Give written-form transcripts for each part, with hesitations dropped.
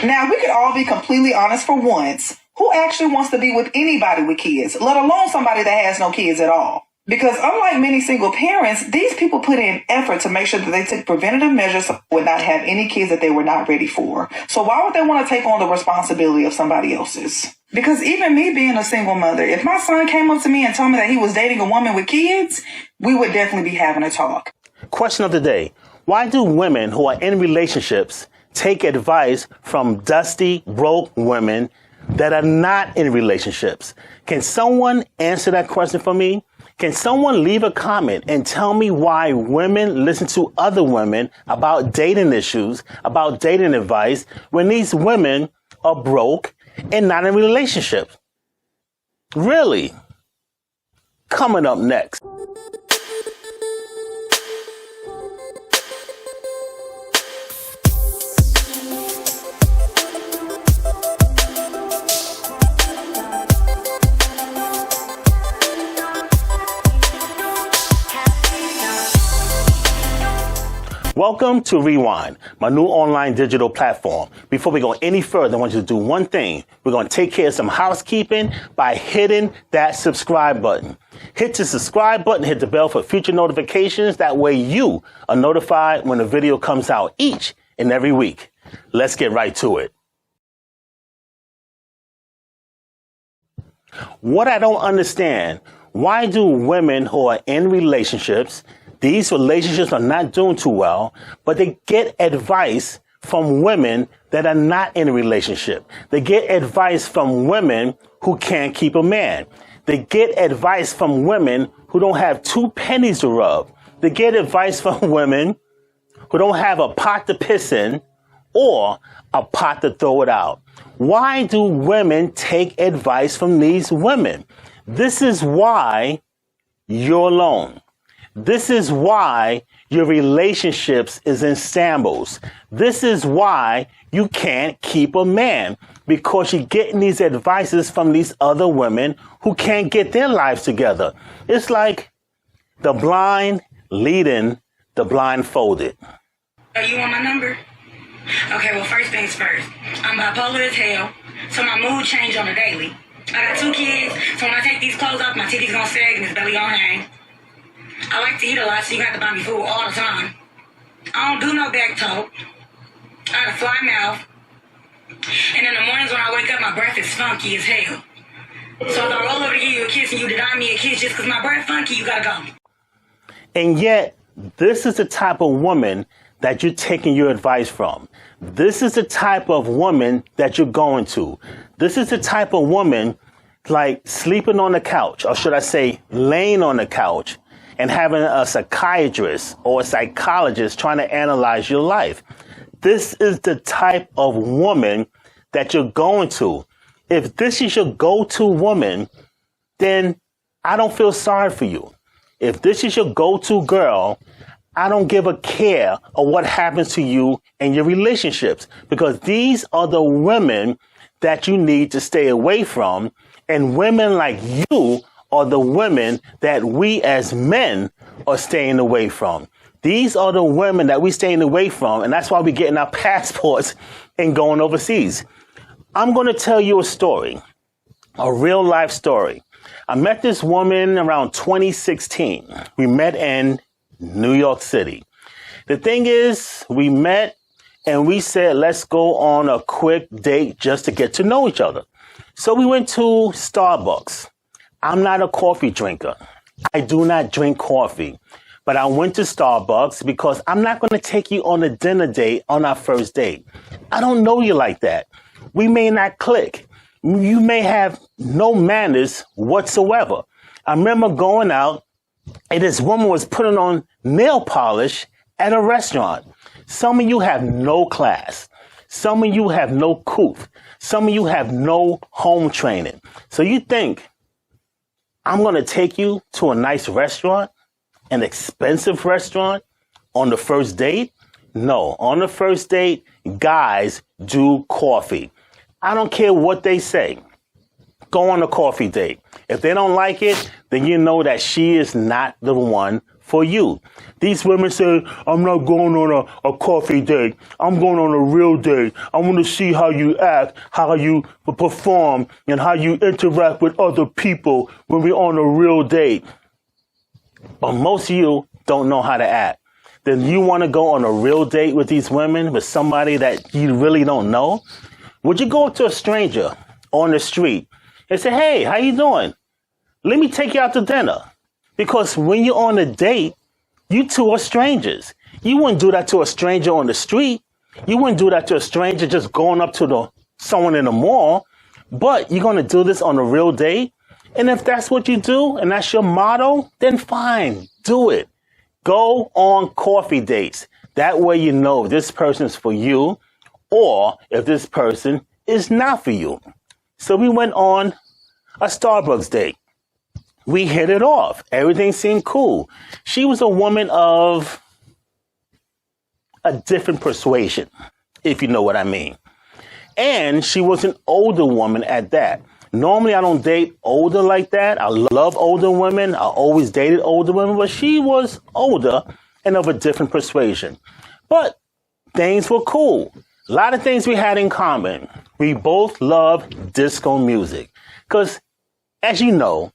Now, we could all be completely honest for once. Who actually wants to be with anybody with kids, let alone somebody that has no kids at all? Because unlike many single parents, these people put in effort to make sure that they took preventative measures so they would not have any kids that they were not ready for. So why would they want to take on the responsibility of somebody else's? Because even me being a single mother, if my son came up to me and told me that he was dating a woman with kids, we would definitely be having a talk. Question of the day. Why do women who are in relationships take advice from dusty, broke women that are not in relationships? Can someone answer that question for me? Can someone leave a comment and tell me why women listen to other women about dating issues, about dating advice, when these women are broke and not in relationships? Really? Coming up next. Welcome to Rewind, my new online digital platform. Before we go any further, I want you to do one thing. We're going to take care of some housekeeping by hitting that subscribe button. Hit the subscribe button, hit the bell for future notifications. That way you are notified when a video comes out each and every week. Let's get right to it. What I don't understand, why do women who are in relationships, these relationships are not doing too well, but they get advice from women that are not in a relationship. They get advice from women who can't keep a man. They get advice from women who don't have 2 pennies to rub. They get advice from women who don't have a pot to piss in or a pot to throw it out. Why do women take advice from these women? This is why you're alone. This is why your relationships is in shambles. This is why you can't keep a man, because you're getting these advices from these other women who can't get their lives together. It's like the blind leading the blindfolded. You want my number? Okay, well, first things first. I'm bipolar as hell, so my mood change on the daily. I got 2 kids, so when I take these clothes off, my titties gonna sag and this belly gonna hang. I like to eat a lot, so you have to buy me food all the time. I don't do no back toe. I got a fly mouth. And in the mornings when I wake up, my breath is funky as hell. So if I roll over to give you a kiss and you deny me a kiss just because my breath funky, you gotta go. And yet, this is the type of woman that you're taking your advice from. This is the type of woman that you're going to. This is the type of woman like sleeping on the couch, or should I say laying on the couch, and having a psychiatrist or a psychologist trying to analyze your life. This is the type of woman that you're going to. If this is your go-to woman, then I don't feel sorry for you. If this is your go-to girl, I don't give a care of what happens to you in your relationships, because these are the women that you need to stay away from. And women like you are the women that we as men are staying away from. These are the women that we're staying away from, and that's why we're getting our passports and going overseas. I'm going to tell you a story, a real life story. I met this woman around 2016. We met in New York City. The thing is, we met and we said, let's go on a quick date just to get to know each other. So we went to Starbucks. I'm not a coffee drinker. I do not drink coffee. But I went to Starbucks because I'm not going to take you on a dinner date on our first date. I don't know you like that. We may not click. You may have no manners whatsoever. I remember going out and this woman was putting on nail polish at a restaurant. Some of you have no class. Some of you have no couth. Some of you have no home training. So you think I'm going to take you to a nice restaurant, an expensive restaurant on the first date? No, on the first date, guys do coffee. I don't care what they say. Go on a coffee date. If they don't like it, then you know that she is not the one for you. These women say, I'm not going on a coffee date. I'm going on a real date. I want to see how you act, how you perform, and how you interact with other people when we're on a real date. But most of you don't know how to act. Then you want to go on a real date with these women, with somebody that you really don't know? Would you go up to a stranger on the street and say, hey, how you doing? Let me take you out to dinner. Because when you're on a date, you two are strangers. You wouldn't do that to a stranger on the street. You wouldn't do that to a stranger just going up to someone in the mall. But you're going to do this on a real date. And if that's what you do and that's your motto, then fine, do it. Go on coffee dates. That way you know if this person is for you or if this person is not for you. So we went on a Starbucks date. We hit it off. Everything seemed cool. She was a woman of a different persuasion, if you know what I mean. And she was an older woman at that. Normally, I don't date older like that. I love older women. I always dated older women, but she was older and of a different persuasion. But things were cool. A lot of things we had in common. We both love disco music. Because, as you know,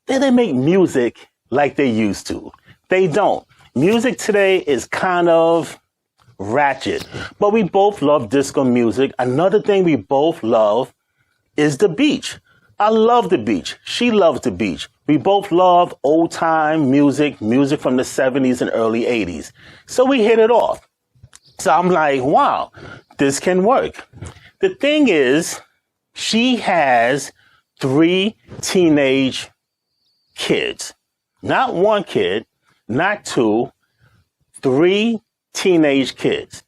they didn't make music like they used to. They don't. Music today is kind of ratchet. But we both love disco music. Another thing we both love is the beach. I love the beach. She loves the beach. We both love old time music from the 70s and early 80s. So we hit it off. So I'm like, wow, this can work. The thing is, she has 3 teenage kids. Not 1 kid, not 2, 3 teenage kids.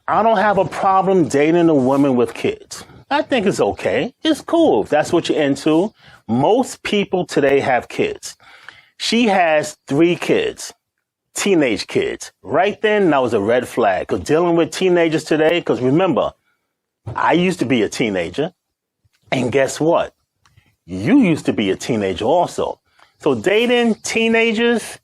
I don't have a problem dating a woman with kids. I think it's okay. It's cool if that's what you're into. Most people today have kids. She has 3 kids, teenage kids. Right then, that was a red flag. Because dealing with teenagers today, because remember, I used to be a teenager. And guess what? You used to be a teenager also. So dating teenagers,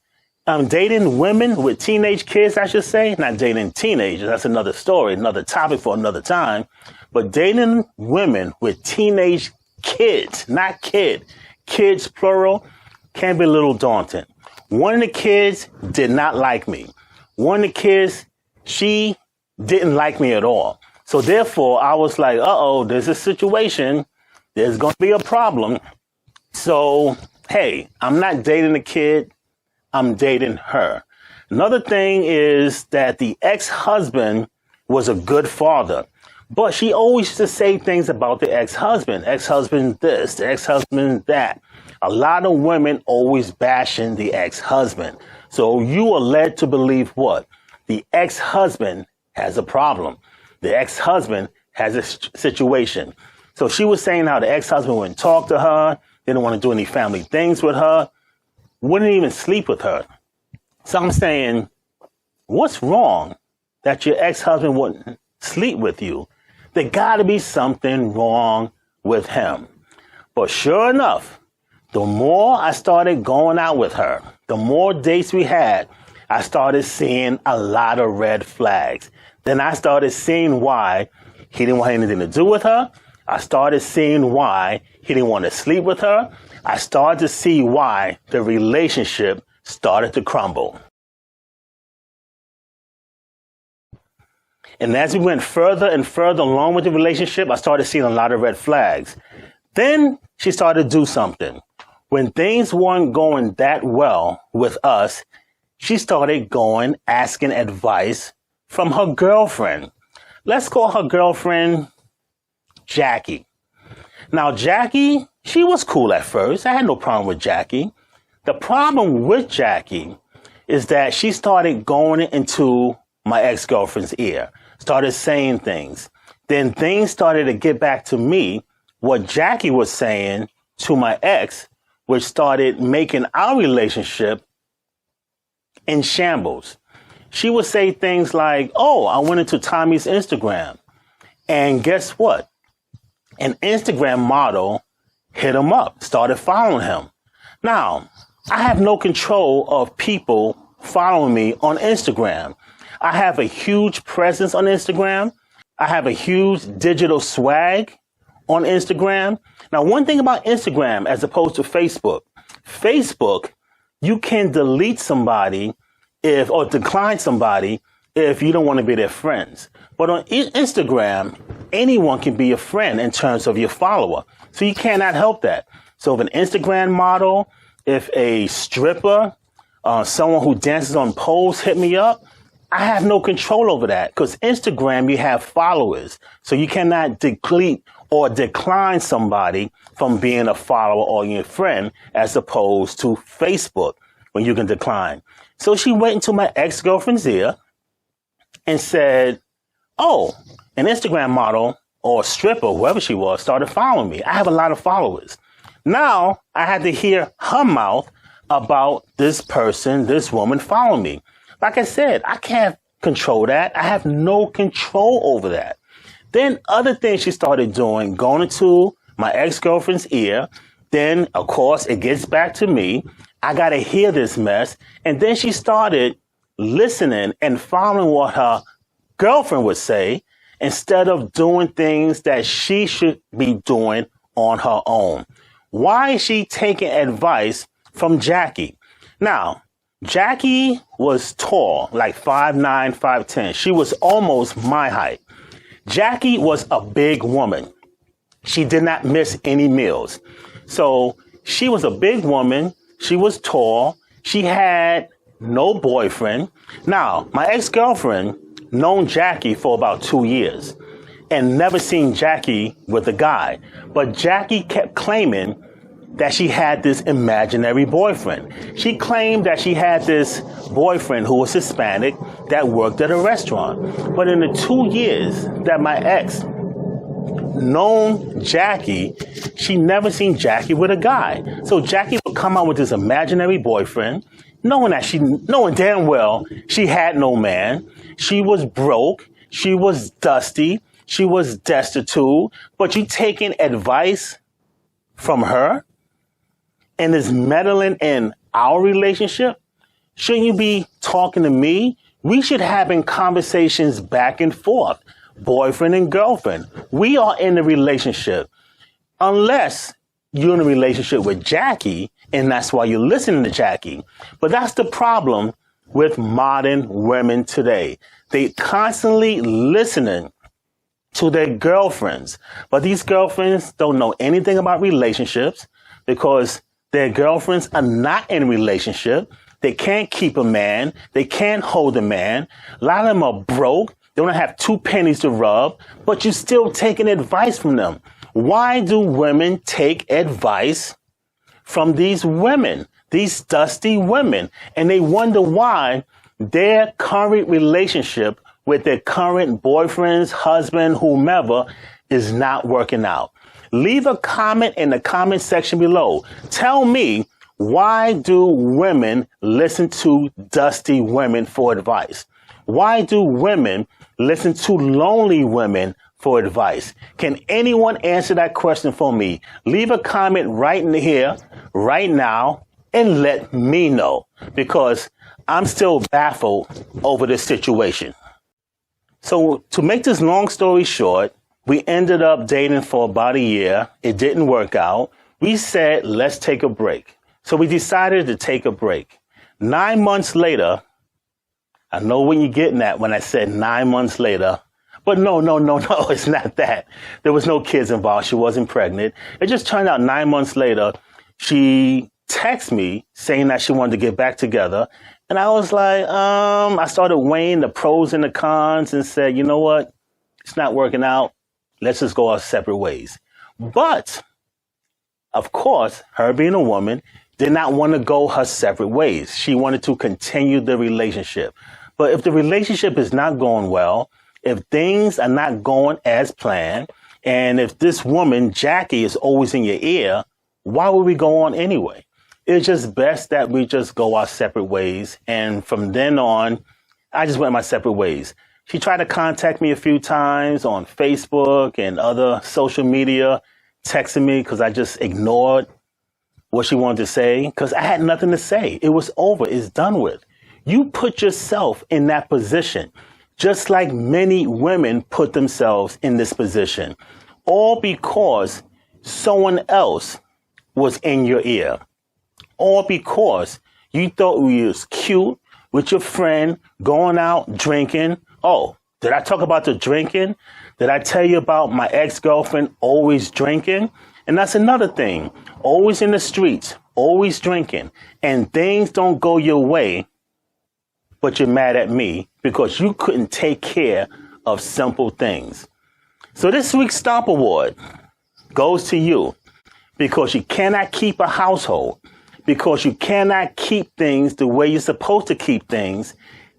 dating women with teenage kids, I should say, not dating teenagers. That's another story, another topic for another time. But dating women with teenage kids, not kid, kids plural, can be a little daunting. One of the kids did not like me. One of the kids, she didn't like me at all. So therefore, I was like, uh-oh, there's a situation. There's going to be a problem. So, hey, I'm not dating a kid. I'm dating her. Another thing is that the ex-husband was a good father. But she always used to say things about the ex-husband. Ex-husband this, the ex-husband that. A lot of women always bashing the ex-husband. So you are led to believe what? The ex-husband has a problem. The ex-husband has a situation. So she was saying how the ex-husband wouldn't talk to her, didn't want to do any family things with her, wouldn't even sleep with her. So I'm saying, what's wrong that your ex-husband wouldn't sleep with you? There got to be something wrong with him. But sure enough, the more I started going out with her, the more dates we had, I started seeing a lot of red flags. Then I started seeing why he didn't want anything to do with her. I started seeing why he didn't want to sleep with her. I started to see why the relationship started to crumble. And as we went further and further along with the relationship, I started seeing a lot of red flags. Then she started to do something. When things weren't going that well with us, she started going, asking advice from her girlfriend. Let's call her girlfriend Jackie. Now, Jackie, she was cool at first. I had no problem with Jackie. The problem with Jackie is that she started going into my ex-girlfriend's ear, started saying things. Then things started to get back to me, what Jackie was saying to my ex, which started making our relationship in shambles. She would say things like, oh, I went into Tommy's Instagram. And guess what? An Instagram model hit him up, started following him. Now, I have no control of people following me on Instagram. I have a huge presence on Instagram. I have a huge digital swag on Instagram. Now, one thing about Instagram as opposed to Facebook, you can delete somebody or decline somebody if you don't want to be their friends. But on Instagram, anyone can be a friend in terms of your follower. So you cannot help that. So if an Instagram model, if a stripper, someone who dances on poles hit me up, I have no control over that because Instagram, you have followers. So you cannot delete or decline somebody from being a follower or your friend as opposed to Facebook when you can decline. So she went into my ex-girlfriend's ear and said, oh, an Instagram model or stripper, whoever she was, started following me. I have a lot of followers. Now I had to hear her mouth about this person, this woman following me. Like I said, I can't control that. I have no control over that. Then other things she started doing, going into my ex-girlfriend's ear. Then, of course, it gets back to me. I got to hear this mess. And then she started listening and following what her girlfriend would say instead of doing things that she should be doing on her own. Why is she taking advice from Jackie? Now, Jackie was tall, like 5'9", 5'10". She was almost my height. Jackie was a big woman. She did not miss any meals. So she was a big woman. She was tall. She had no boyfriend. Now, my ex-girlfriend known Jackie for about 2 years and never seen Jackie with a guy. But Jackie kept claiming that she had this imaginary boyfriend. She claimed that she had this boyfriend who was Hispanic that worked at a restaurant. But in the 2 years that my ex known Jackie, she never seen Jackie with a guy. So Jackie would come out with this imaginary boyfriend, knowing damn well she had no man. She was broke. She was dusty. She was destitute. But you taking advice from her and is meddling in our relationship? Shouldn't you be talking to me? We should having conversations back and forth, boyfriend and girlfriend. We are in a relationship. Unless you're in a relationship with Jackie, and that's why you're listening to Jackie. But that's the problem with modern women today. They constantly listening to their girlfriends. But these girlfriends don't know anything about relationships because their girlfriends are not in a relationship. They can't keep a man. They can't hold a man. A lot of them are broke. They don't have 2 pennies to rub, but you're still taking advice from them. Why do women take advice from these women, these dusty women? And they wonder why their current relationship with their current boyfriends, husband, whomever is not working out. Leave a comment in the comment section below. Tell me, why do women listen to dusty women for advice? Why do women listen to lonely women for advice? Can anyone answer that question for me? Leave a comment right in here, right now, and let me know, because I'm still baffled over this situation. So to make this long story short, we ended up dating for about a year. It didn't work out. We said, let's take a break. So we decided to take a break. 9 months later, I know what you're getting at when I said 9 months later, but no, it's not that. There was no kids involved. She wasn't pregnant. It just turned out 9 months later, she texted me saying that she wanted to get back together. And I was like, I started weighing the pros and the cons and said, you know what? It's not working out. Let's just go our separate ways. But, of course, her being a woman did not want to go her separate ways. She wanted to continue the relationship. But if the relationship is not going well, if things are not going as planned, and if this woman, Jackie, is always in your ear, why would we go on anyway? It's just best that we just go our separate ways. And from then on, I just went my separate ways. She tried to contact me a few times on Facebook and other social media, texting me because I just ignored what she wanted to say because I had nothing to say. It was over. It's done with. You put yourself in that position, just like many women put themselves in this position, all because someone else was in your ear, all because you thought you was cute with your friend going out drinking. Oh, did I talk about the drinking? Did I tell you about my ex-girlfriend always drinking? And that's another thing, always in the streets, always drinking, and things don't go your way, but you're mad at me because you couldn't take care of simple things. So this week's Stomp Award goes to you because you cannot keep a household, because you cannot keep things the way you're supposed to keep things,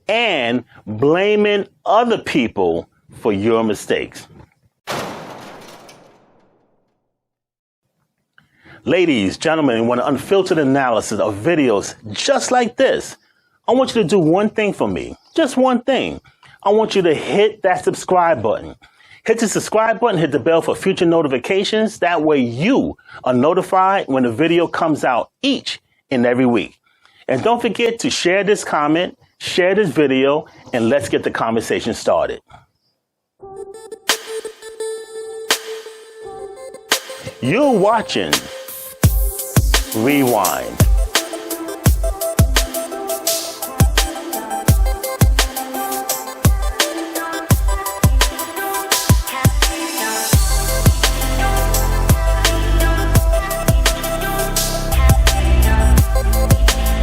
and blaming other people for your mistakes. Ladies, gentlemen, want an unfiltered analysis of videos just like this? I want you to do one thing for me, just one thing. I want you to hit that subscribe button. Hit the subscribe button, hit the bell for future notifications. That way you are notified when a video comes out each and every week. And don't forget to share this comment, share this video, and let's get the conversation started. You're watching Rewind.